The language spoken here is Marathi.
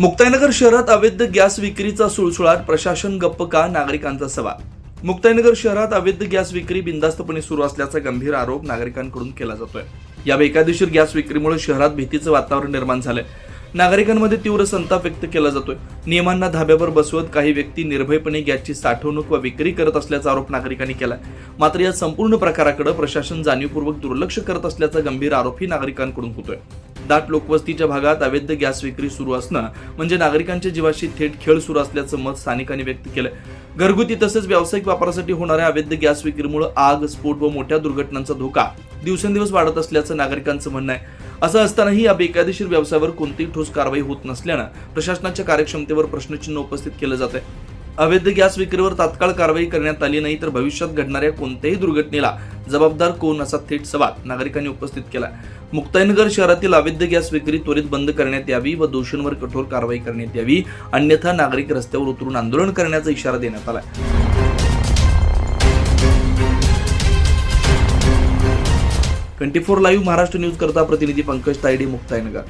मुक्ताईनगर शहरात अवैध गॅस विक्रीचा सुळसुळाट, प्रशासन गप्प का, नागरिकांचा सवाल। मुक्ताईनगर शहरात अवैध गॅस विक्री बिनधास्तपणे सुरू असल्याचा गंभीर आरोप नागरिकांकडून केला जातोय। या बेकायदेशीर गॅस विक्रीमुळे शहरात भीतीचं वातावरण निर्माण झालंय। नागरिकांमध्ये तीव्र संताप व्यक्त केला जातोय। नियमांना धाब्यावर बसवत काही व्यक्ती निर्भयपणे गॅसची साठवणूक व विक्री करत असल्याचा आरोप नागरिकांनी केलाय। मात्र या संपूर्ण प्रकाराकडे प्रशासन जाणीवपूर्वक दुर्लक्ष करत असल्याचा गंभीर आरोपही नागरिकांकडून होतोय। दाट लोकवस्तीच्या भागात अवैध गॅस विक्री सुरू असणं म्हणजे नागरिकांच्या जीवाशी थेट खेळ सुरू असल्याचं मत स्थानिकांनी व्यक्त केलंय। घरगुती तसेच व्यावसायिक वापरासाठी होणाऱ्या अवैध गॅस विक्रीमुळे आग, स्फोट व मोठ्या दुर्घटनांचा धोका दिवसेंदिवस वाढत असल्याचं नागरिकांचं म्हणणं आहे। असं असतानाही या बेकायदेशीर व्यवसायावर कोणतीही ठोस कारवाई होत नसल्यानं प्रशासनाच्या कार्यक्षमतेवर प्रश्नचिन्ह उपस्थित केलं जात आहे। अवैध गॅस विक्रीवर तात्काळ कारवाई करण्यात आली नाही तर भविष्यात घडणाऱ्या कोणत्याही दुर्घटनेला जबाबदार कोण असा थेट सवाल नागरिकांनी उपस्थित केला। मुक्ताईनगर शहरातील अवैध गॅस विक्री त्वरित बंद करण्यात यावी व दोषींवर कठोर कारवाई करण्यात यावी, अन्यथा नागरिक रस्त्यावर उतरून आंदोलन करण्याचा इशारा देण्यात आला। 24 लाईव्ह महाराष्ट्र न्यूज करता प्रतिनिधी पंकज तायडे, मुक्ताईनगर।